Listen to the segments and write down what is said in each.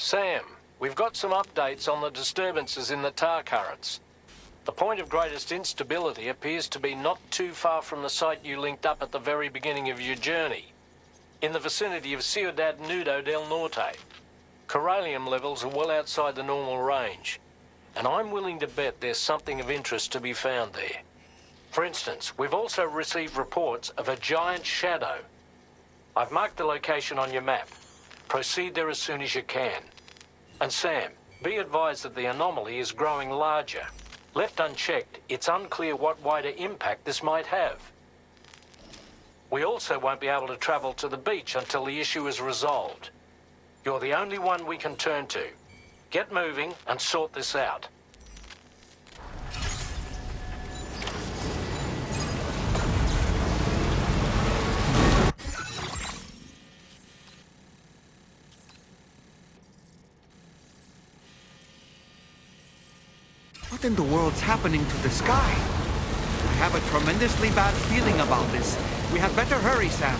Sam, we've got some updates on the disturbances in the tar currents. The point of greatest instability appears to be not too far from the site you linked up at the very beginning of your journey, in the vicinity of Ciudad Nudo del Norte. Corallium levels are well outside the normal range, and I'm willing to bet there's something of interest to be found there. For instance, we've also received reports of a giant shadow. I've marked the location on your map. Proceed there as soon as you can. And Sam, be advised that the anomaly is growing larger. Left unchecked, it's unclear what wider impact this might have. We also won't be able to travel to the beach until the issue is resolved. You're the only one we can turn to. Get moving and sort this out. What in the world's happening to the sky? I have a tremendously bad feeling about this. We had better hurry, Sam.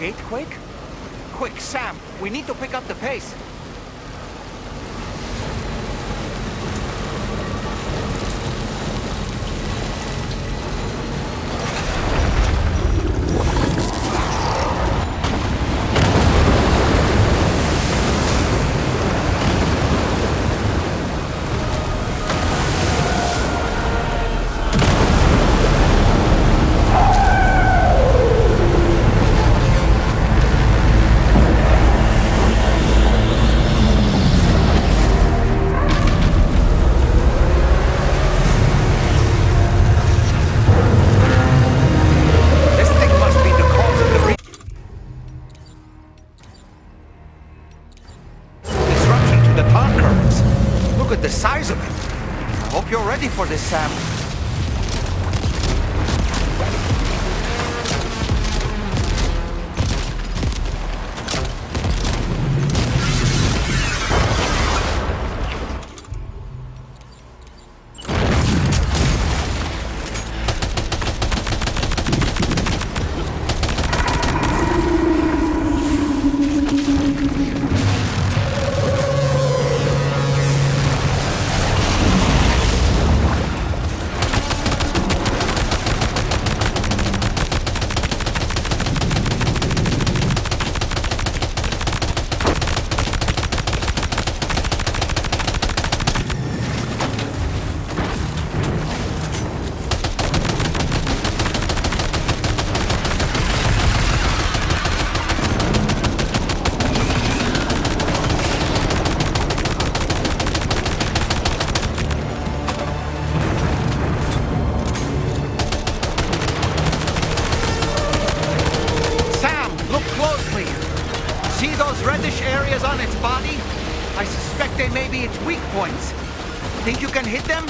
gatequake? Quick, Sam, we need to pick up the pace. The size of it. I hope you're ready for this, Sam. See those reddish areas on its body? I suspect they may be its weak points. Think you can hit them?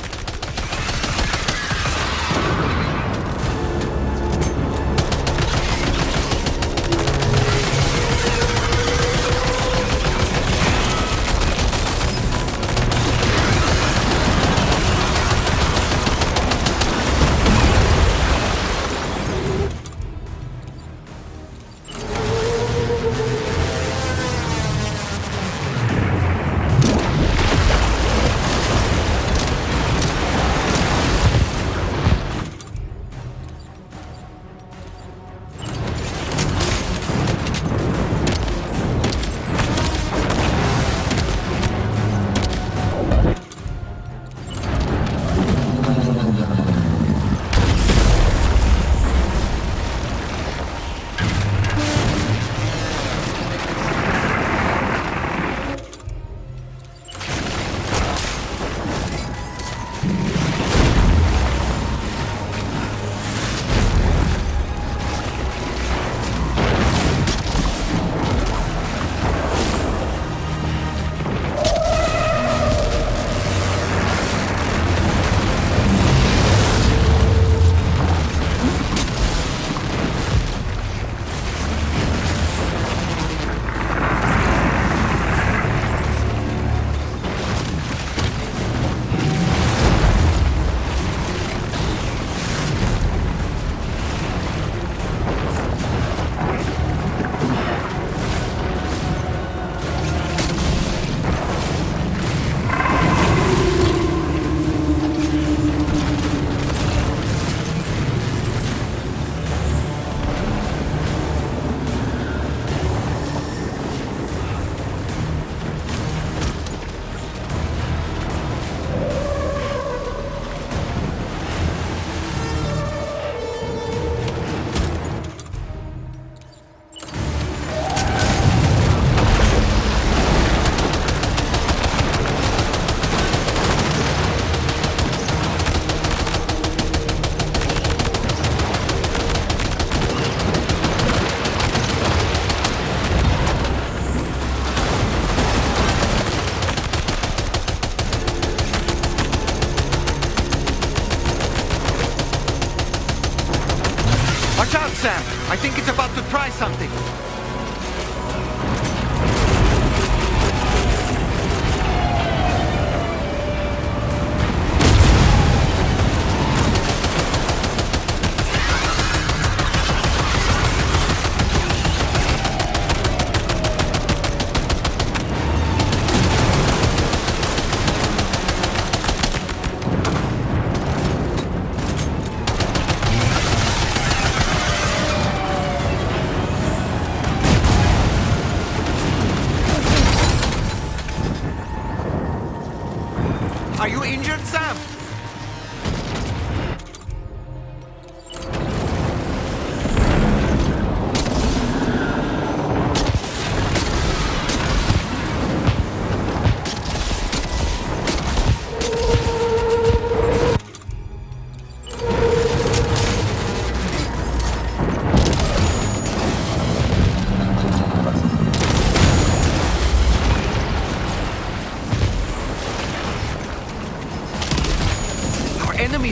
Watch out, Sam! I think it's about to try something.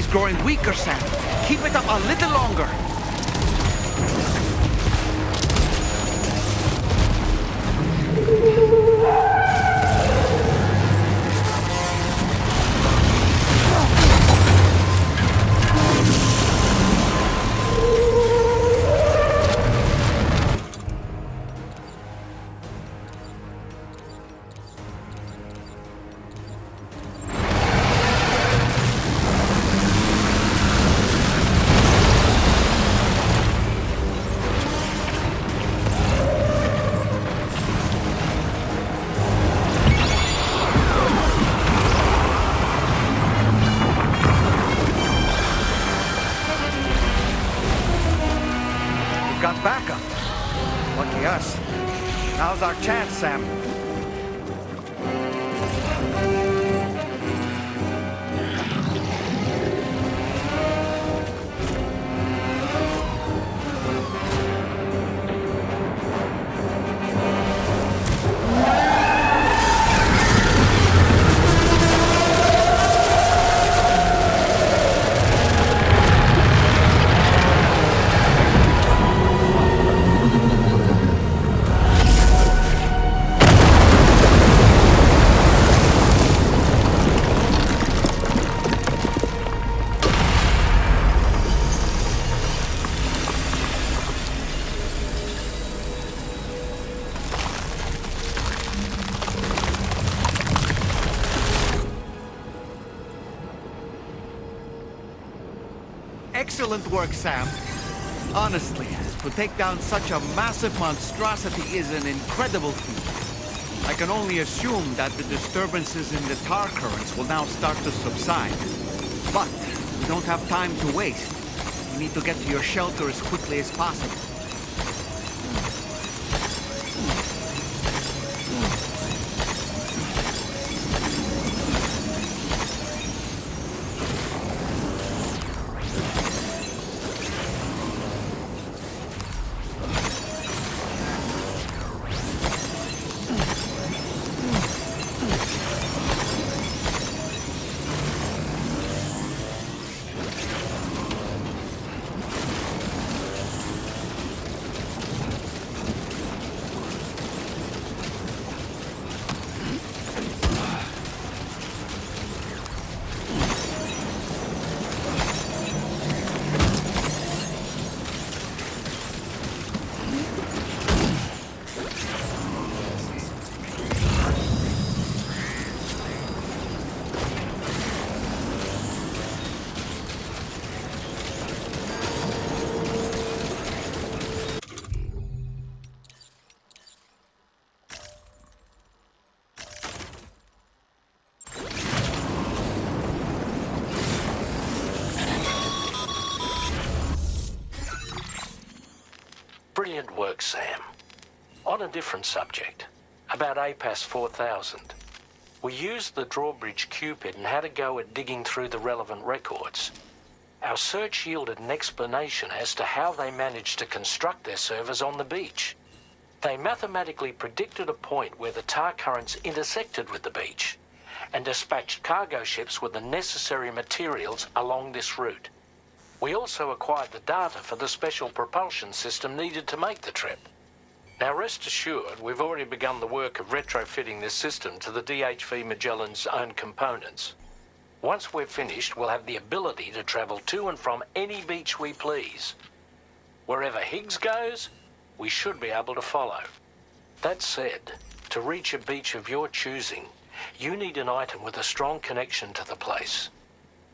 growing weaker, Sam. Keep it up a little longer. Got backup. Lucky us. Now's our chance, Sam. Excellent work, Sam. Honestly, to take down such a massive monstrosity is an incredible feat. I can only assume that the disturbances in the tar currents will now start to subside. But we don't have time to waste. You need to get to your shelter as quickly as possible. Brilliant work, Sam. On a different subject, about APAS 4000. We used the drawbridge Cupid and had a go at digging through the relevant records. Our search yielded an explanation as to how they managed to construct their servers on the beach. They mathematically predicted a point where the tar currents intersected with the beach and dispatched cargo ships with the necessary materials along this route. We also acquired the data for the special propulsion system needed to make the trip. Now rest assured, we've already begun the work of retrofitting this system to the DHV Magellan's own components. Once we're finished, we'll have the ability to travel to and from any beach we please. Wherever Higgs goes, we should be able to follow. That said, to reach a beach of your choosing, you need an item with a strong connection to the place.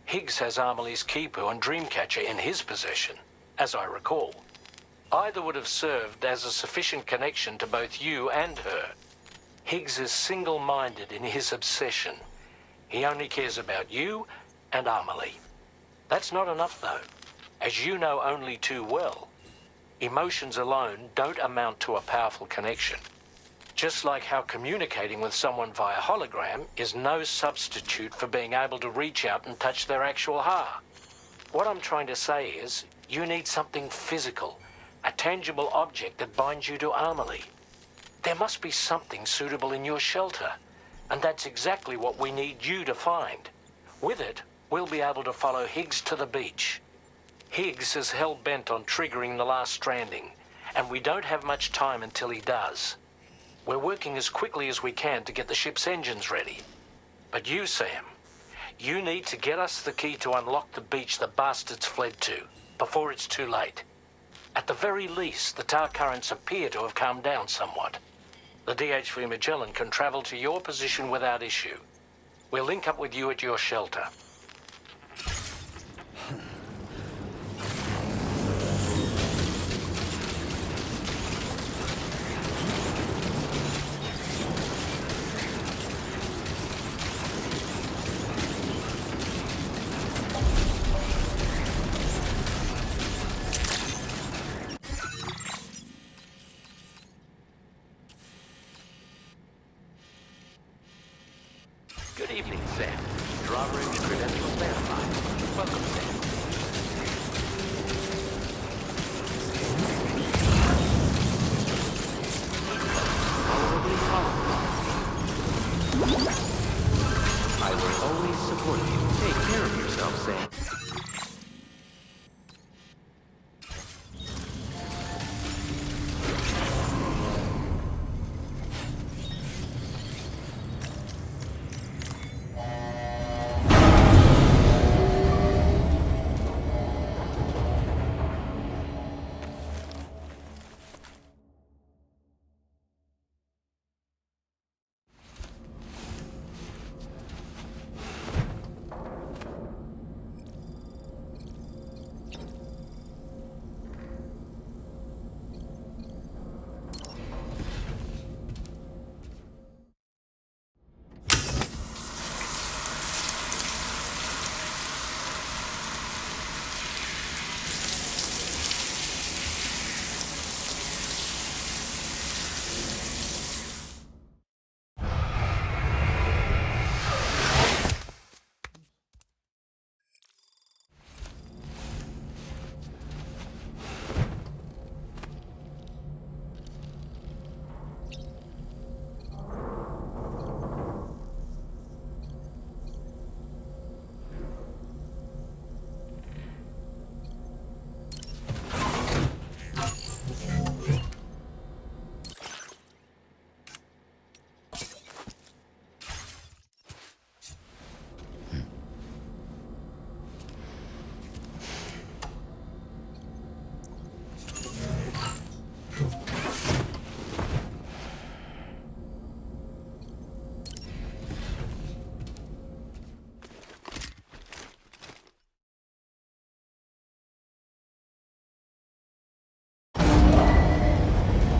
Higgs has Amelie's Kipu and Dreamcatcher in his possession, as I recall. Either would have served as a sufficient connection to both you and her. Higgs is single-minded in his obsession. He only cares about you and Amelie. That's not enough, though. As you know only too well, emotions alone don't amount to a powerful connection. Just like how communicating with someone via hologram is no substitute for being able to reach out and touch their actual heart. What I'm trying to say is, you need something physical, a tangible object that binds you to Amelie. There must be something suitable in your shelter, and that's exactly what we need you to find. With it, we'll be able to follow Higgs to the beach. Higgs is hell-bent on triggering the last stranding, and we don't have much time until he does. We're working as quickly as we can to get the ship's engines ready. But you, Sam, you need to get us the key to unlock the beach the bastards fled to, before it's too late. At the very least, the tar currents appear to have calmed down somewhat. The DHV Magellan can travel to your position without issue. We'll link up with you at your shelter. Good evening, Sam. Driver and credentials verified. Welcome, Sam. Honorably followed. I will always support you. Take care of yourself, Sam.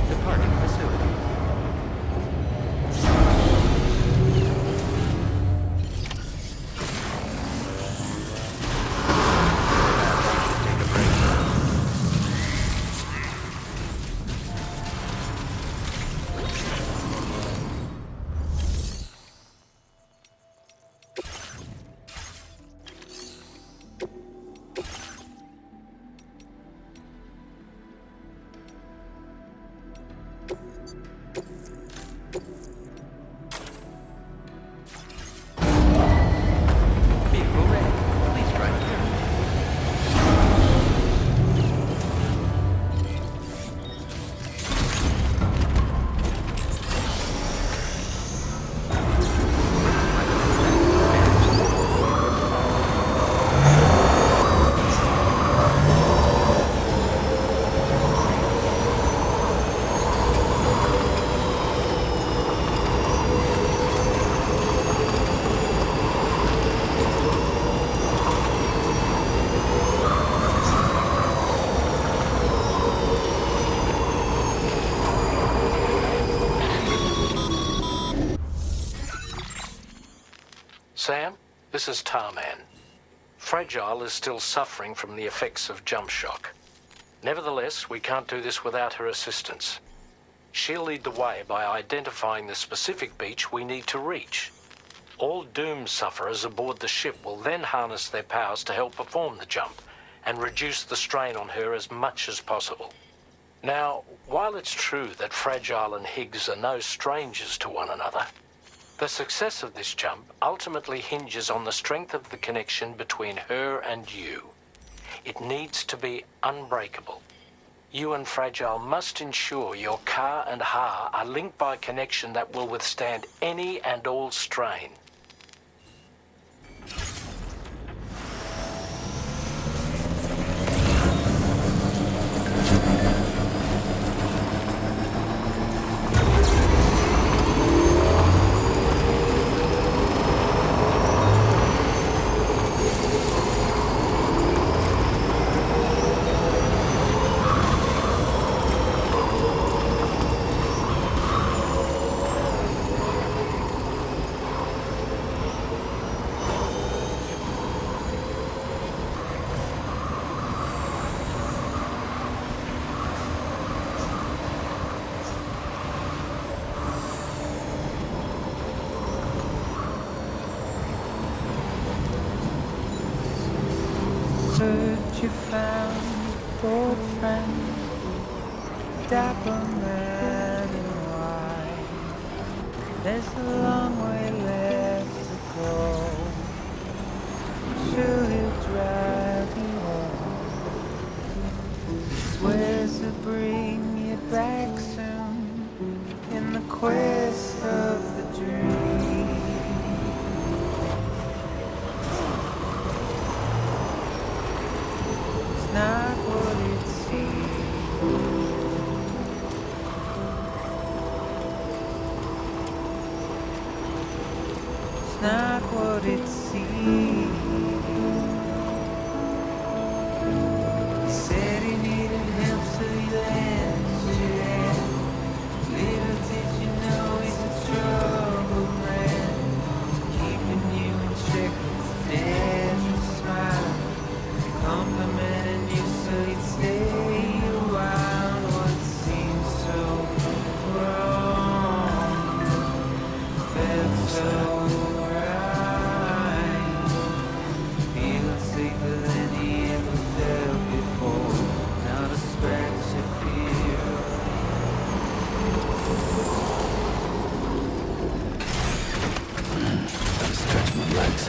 Departing facility. Take a break. Vehicle ready. Please drive carefully. Sam, this is Tarman. Fragile is still suffering from the effects of jump shock. Nevertheless, we can't do this without her assistance. She'll lead the way by identifying the specific beach we need to reach. All doom sufferers aboard the ship will then harness their powers to help perform the jump and reduce the strain on her as much as possible. Now, while it's true that Fragile and Higgs are no strangers to one another, The success of this jump ultimately hinges on the strength of the connection between her and you. It needs to be unbreakable. You and Fragile must ensure your car and Ha are linked by a connection that will withstand any and all strain. Search you found old friend, dapper man in white. There's a long way left to go. I'm sure he'll drive you home. Swears to bring you back soon in the quest of the dream. Not what it seems. It's not what it seems. He said he needed help, so he lent you hand. Little did you know he's a troubled man. Keeping you in check with his dazzling smile. Complimenting you so you'd stay a while. What seems so wrong felt so right. Feeling safer than he ever felt before. Not a scratch of fear. Gotta stretch my legs.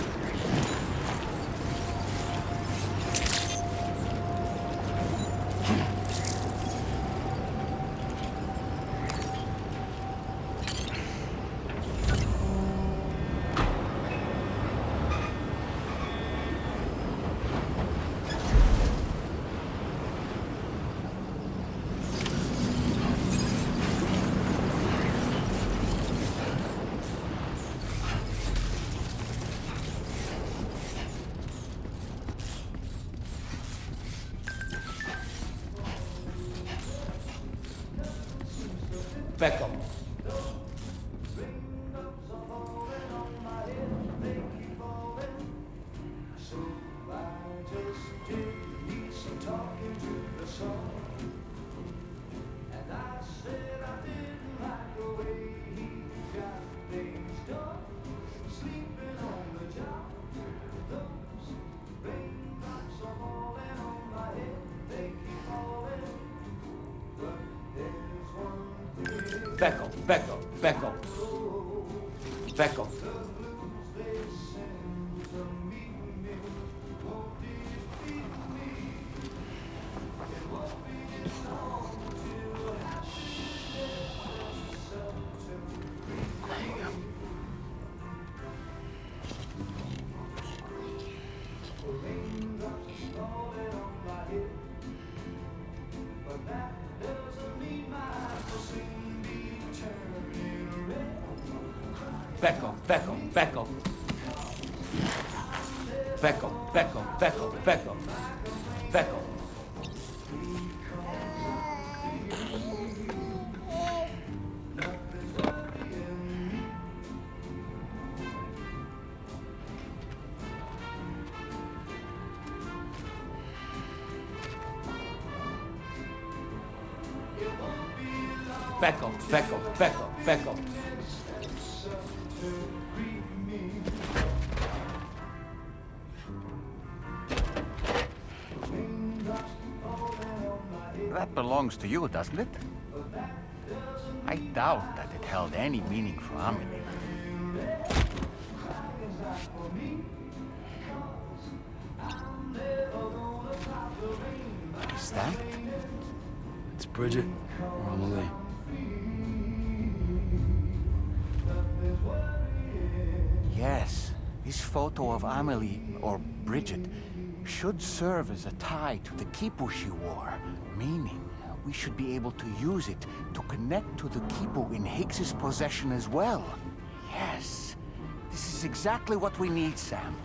Back up. Back up, back up, back up. Back up. Back up, back up, back up. Back up, back up, back up, back up. Back up. Back up, back up, back up, back up. That belongs to you, doesn't it? I doubt that it held any meaning for Amelie. Is that? It's Bridget or Emily. Yes, this photo of Amelie, or Bridget, should serve as a tie to the quipu she wore, meaning we should be able to use it to connect to the quipu in Higgs's possession as well. Yes, this is exactly what we need, Sam.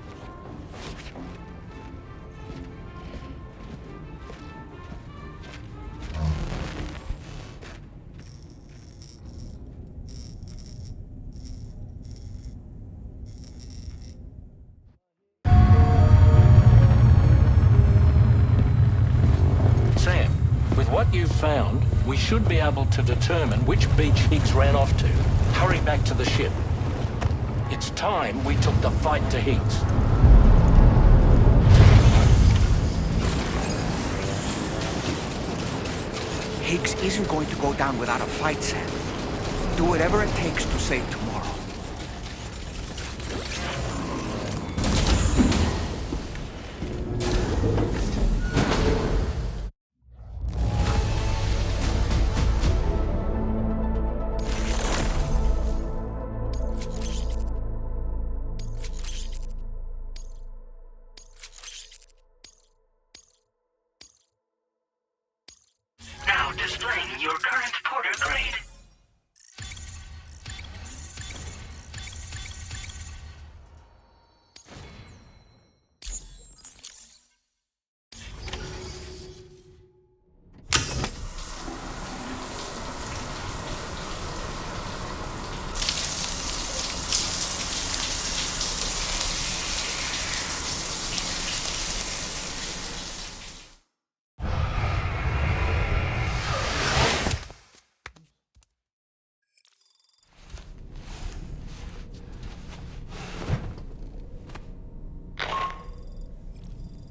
Sam, with what you've found, we should be able to determine which beach Higgs ran off to. Hurry back to the ship. It's time we took the fight to Higgs. Higgs isn't going to go down without a fight, Sam. Do whatever it takes to save tomorrow. Now displaying your current porter grade.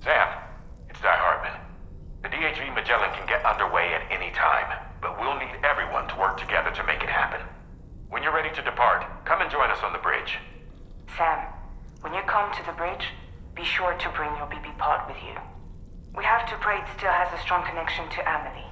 Sam, it's Di Hartman. The DHV Magellan can get underway at any time, but we'll need everyone to work together to make it happen. When you're ready to depart, come and join us on the bridge. Sam, when you come to the bridge, be sure to bring your BB pod with you. We have to pray it still has a strong connection to Amelie.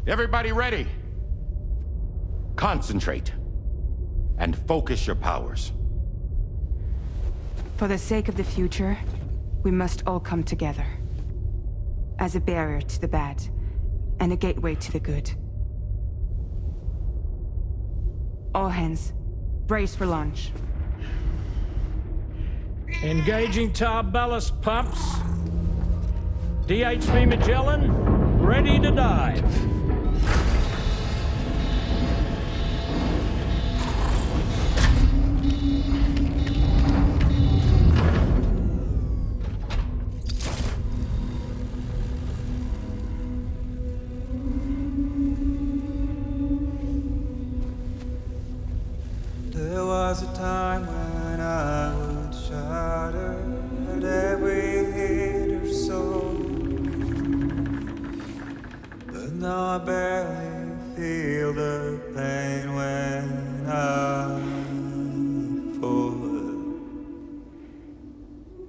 Everybody ready? Concentrate. And focus your powers. For the sake of the future, we must all come together. As a barrier to the bad, and a gateway to the good. All hands, brace for launch. Engaging tar ballast pumps. DHV Magellan, ready to dive. There was a time when I would shudder at every hit or soul, but now I barely feel the pain when I fall.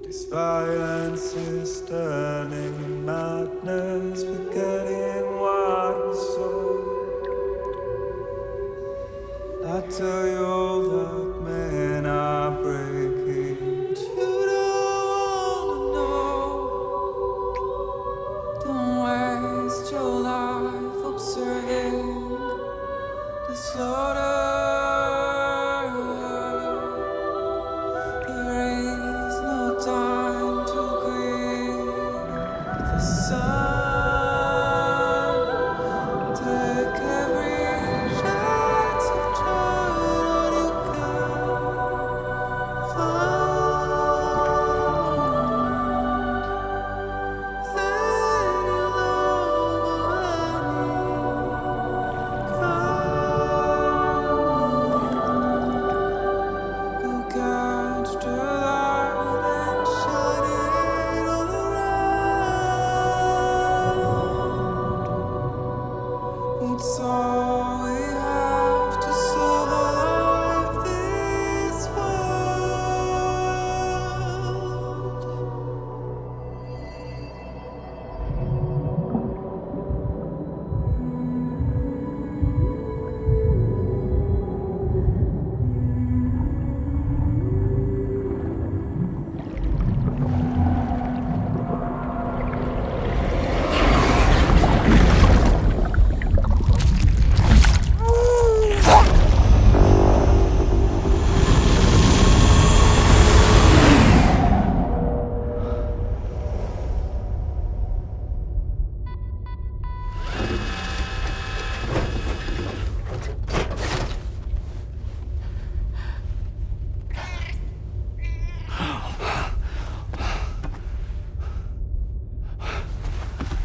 This violence is turning madness, forgetting what was sold. I tell you all that men are breaking, but you don't wanna know. Don't waste your life observing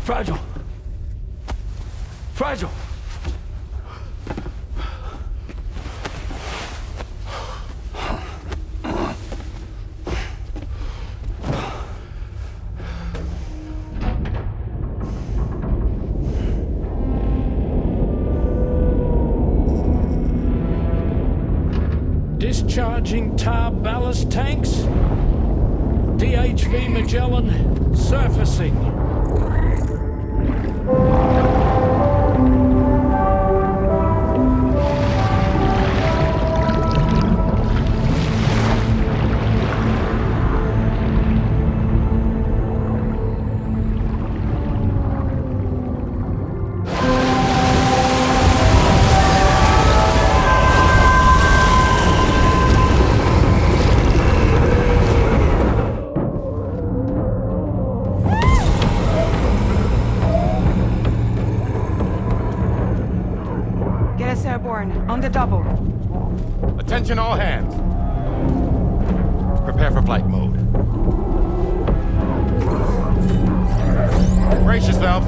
Fragile. Fragile. Discharging tar ballast tanks. DHV Magellan surfacing. Get us airborne, on the double. Attention all hands. Prepare for flight mode. Brace yourselves.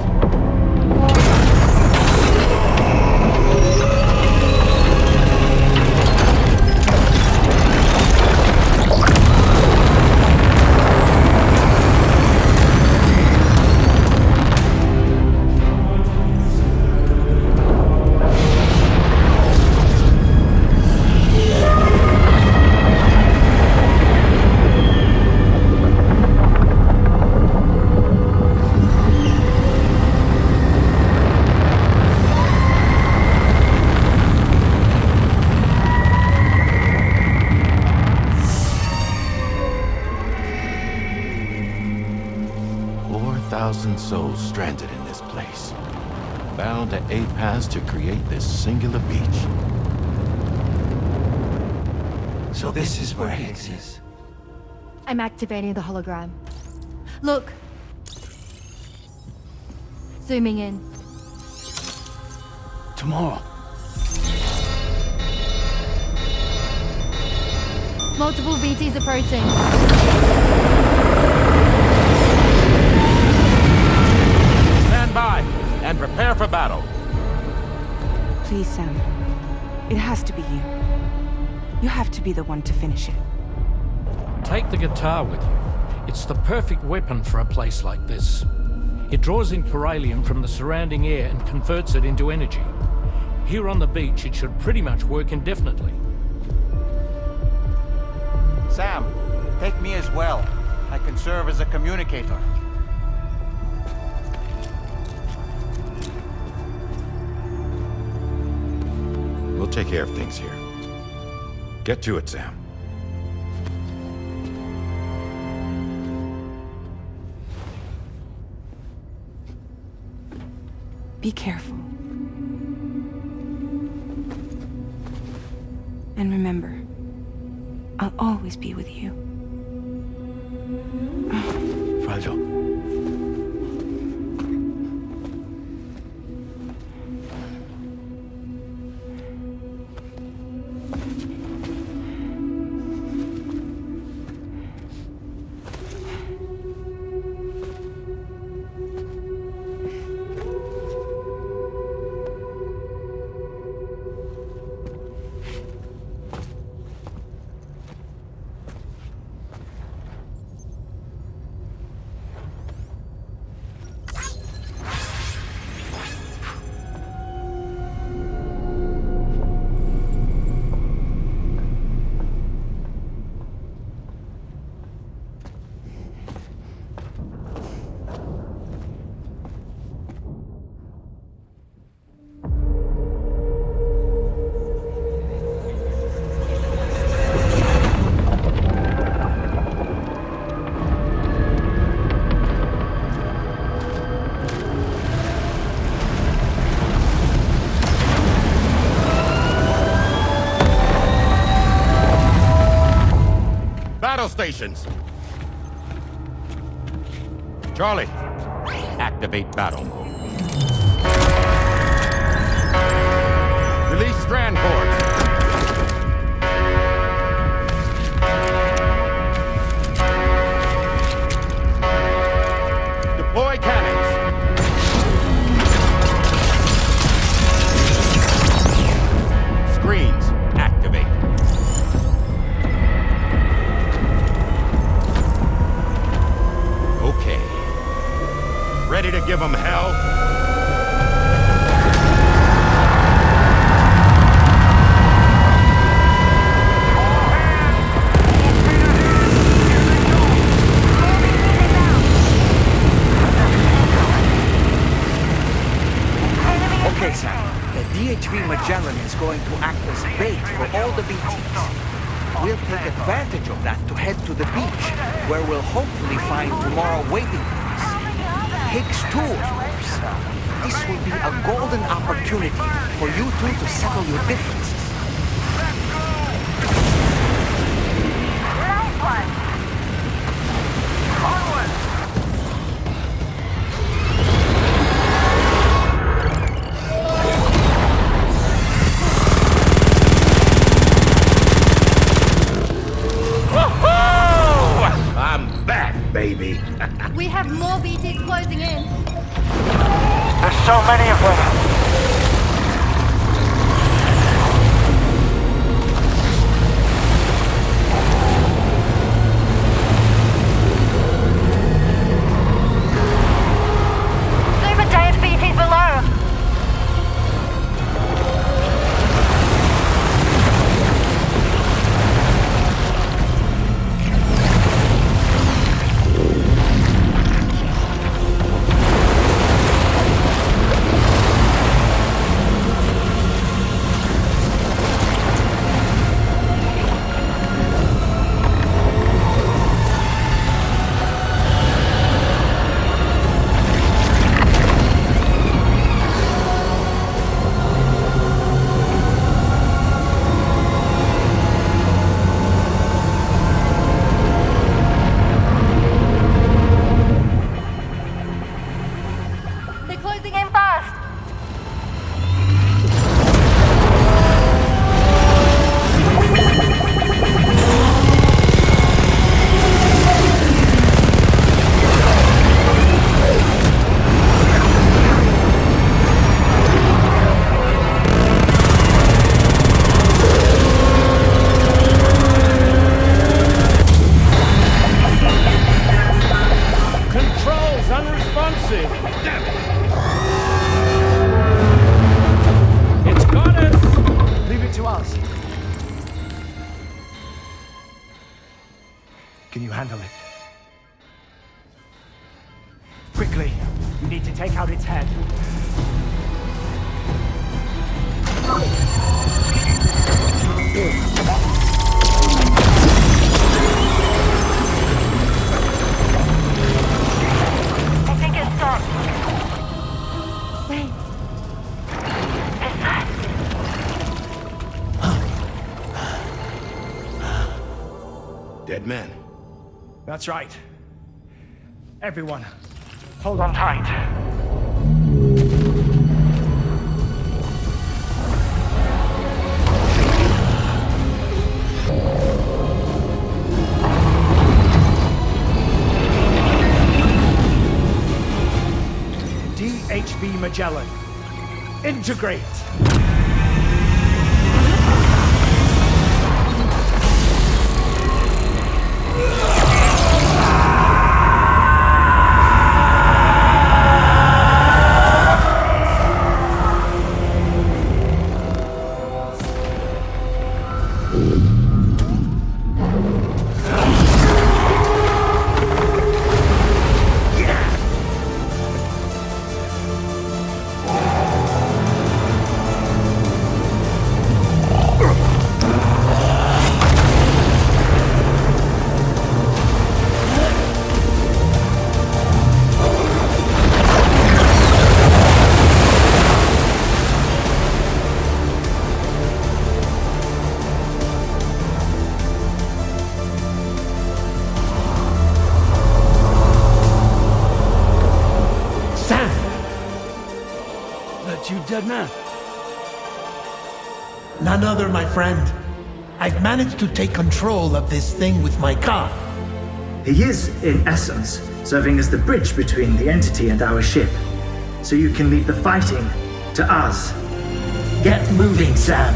Souls stranded in this place, bound to 8 paths to create this singular beach. So this is where Higgs is. I'm activating the hologram. Look! Zooming in. Tomorrow. Multiple VTs approaching. Stand by and prepare for battle. Please, Sam. It has to be you. You have to be the one to finish it. Take the guitar with you. It's the perfect weapon for a place like this. It draws in chiralium from the surrounding air and converts it into energy. Here on the beach, it should pretty much work indefinitely. Sam, take me as well. I can serve as a communicator. We'll take care of things here. Get to it, Sam. Be careful. And remember, I'll always be with you. Fragile. Battle stations. Charlie, activate battle mode. Release strand cords. Deploy cannons. hell! Okay, Sam. The DHV Magellan is going to act as bait for all the BTs. We'll take advantage of that to head to the beach, where we'll hopefully find tomorrow waiting for us. Higgs too, of course. This will be a golden opportunity for you two to settle your differences. Nice one. Onward. I'm back, baby. We have more BTs closing in. There's so many of them. Super giant BTs below. They're closing in fast. Controls unresponsive. Damn it! It's got us. Leave it to us. Can you handle it? Quickly, you need to take out its head. I think it stopped. Wait. Is that? Dead man. That's right. Everyone, Hold on tight. DHV Magellan. Integrate! You dead man. None other, my friend. I've managed to take control of this thing with my car. He is, in essence, serving as the bridge between the entity and our ship. So you can leave the fighting to us. Get moving, Sam.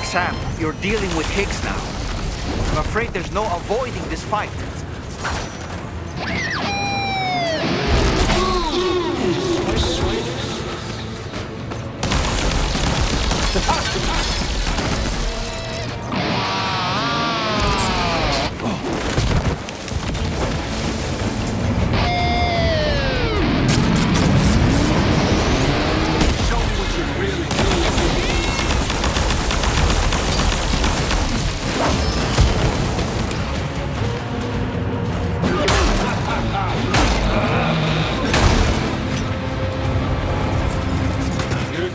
Sam, you're dealing with Higgs now. I'm afraid there's no avoiding this fight.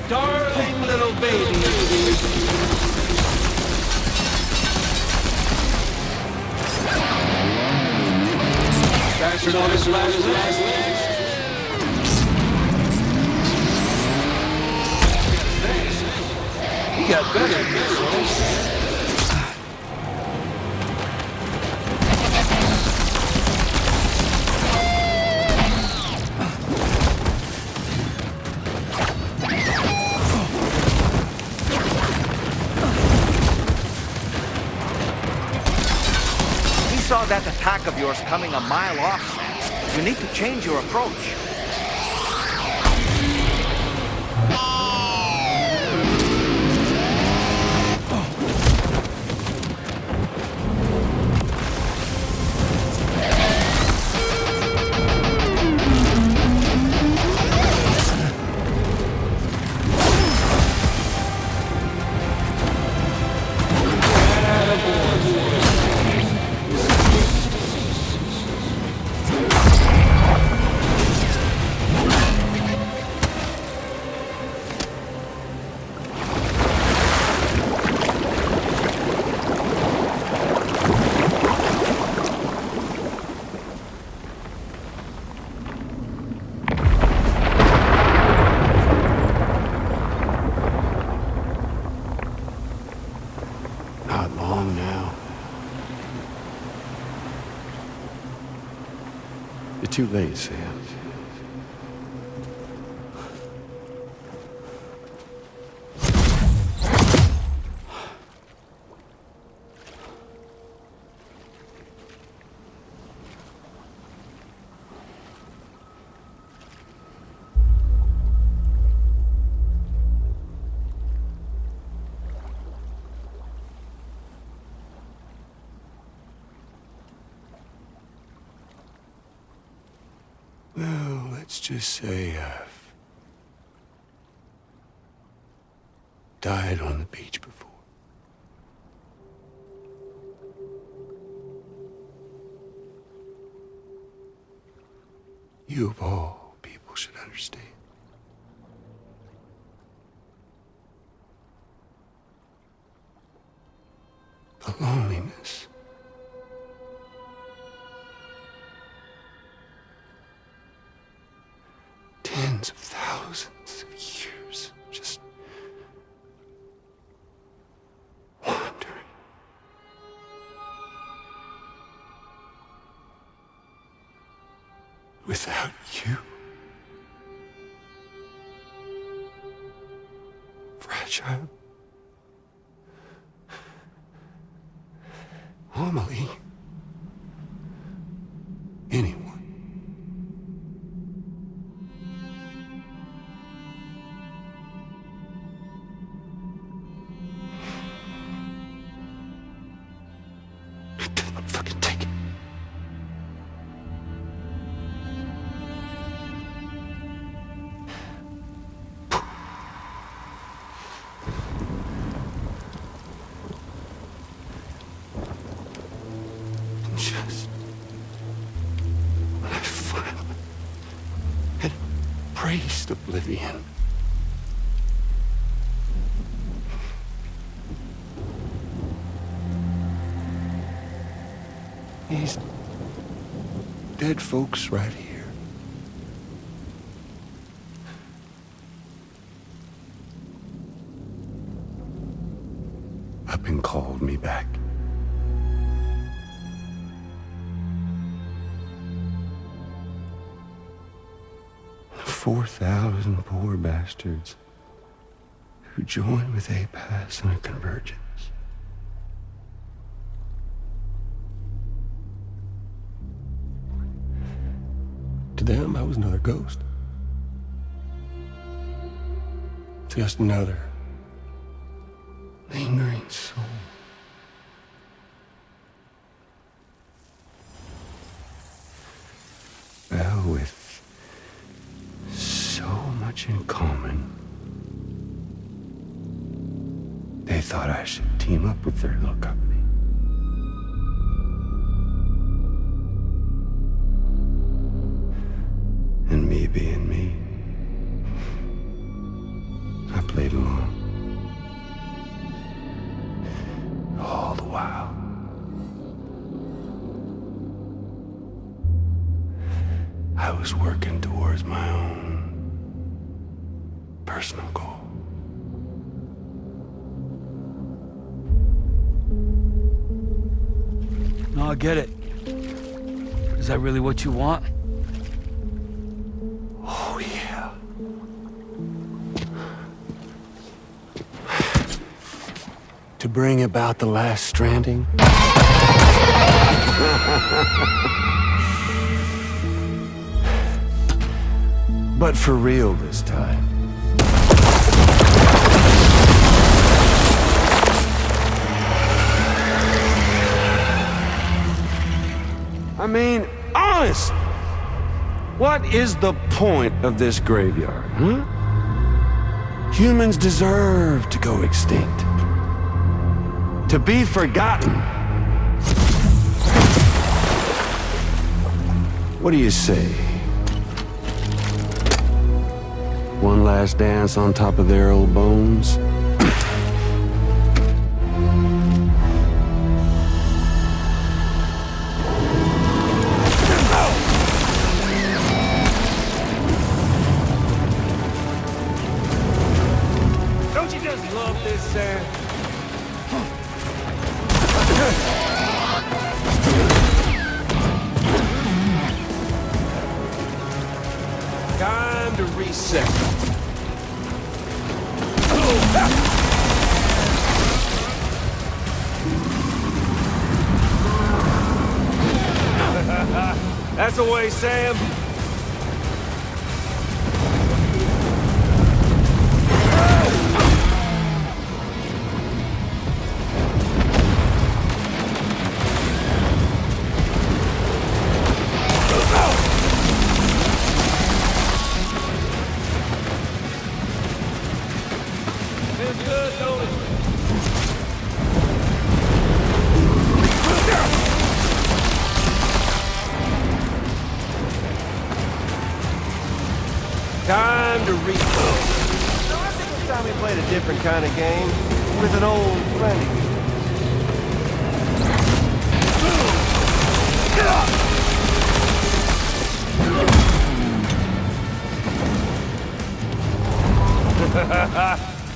Darling little baby. Bastard on his last legs. He got better than this, Saw that attack of yours coming a mile off, Sam. You need to change your approach. Not long now. You're too late, Sam. Well, let's just say I've died on the beach before. You of all people should understand. The loneliness. Tens of thousands of years just wandering. Without you. Fragile. Amelie. Anyone. Fucking take it. Just when I finally had embraced oblivion, these dead folks right here. Up and called me back. 4,000 poor bastards who joined with APAS and are convergent. To them, I was another ghost. Just another lingering soul. Well, with so much in common, they thought I should team up with their little company. And me being me, I played along. All the while. I was working towards my own personal goal. No, I get it. Is that really what you want? Oh, yeah. To bring about the last stranding? But for real this time. I mean, honest! What is the point of this graveyard, huh? Humans deserve to go extinct. To be forgotten. What do you say? One last dance on top of their old bones? Don't you just love this, Sam? Time to reset. That's the way, Sam. Feels good, don't it? Time to reload. So I think it's time we played a different kind of game with an old friend of yours.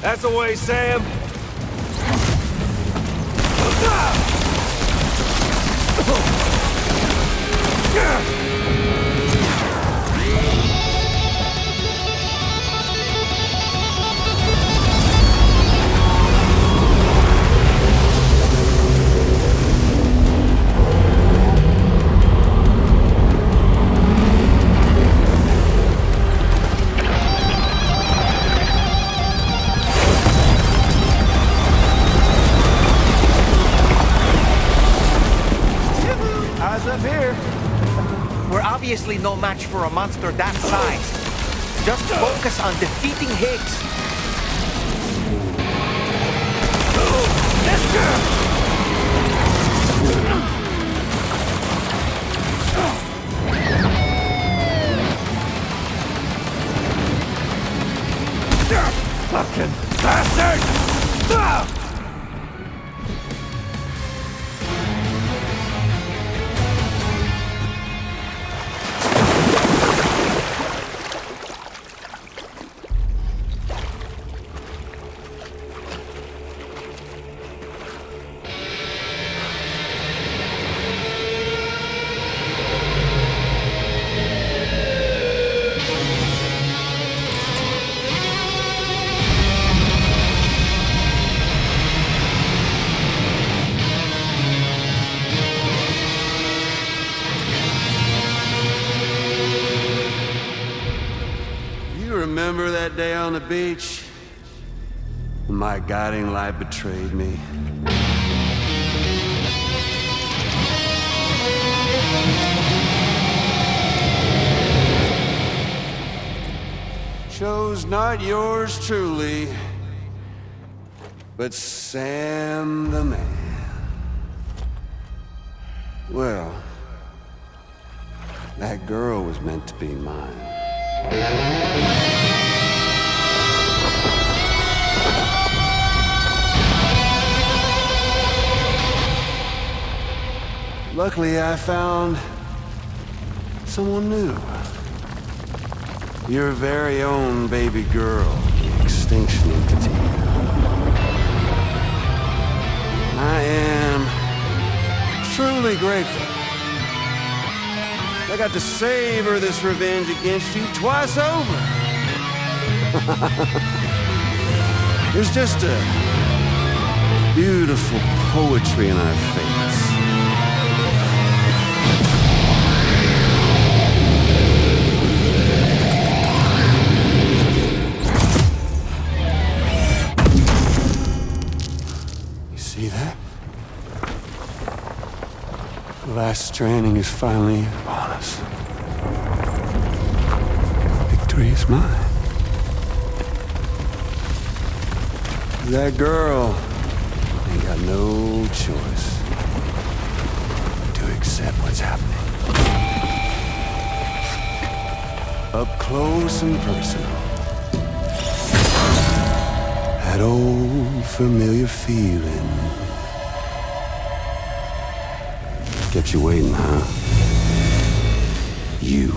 That's the way, Sam. Eyes up here. We're obviously no match for a monster that size. Just focus on defeating Higgs. Fucking bastard! day on the beach, my guiding light betrayed me. Chose not yours truly, but Sam the man. Well, that girl was meant to be mine. Luckily, I found someone new. Your very own baby girl, the Extinction Entity. I am truly grateful. I got to savor this revenge against you twice over. There's just a beautiful poetry in our fates. See that? The last stranding is finally upon us. Victory is mine. That girl ain't got no choice to accept what's happening. Up close and personal. That old familiar feeling. Kept you waiting, huh? You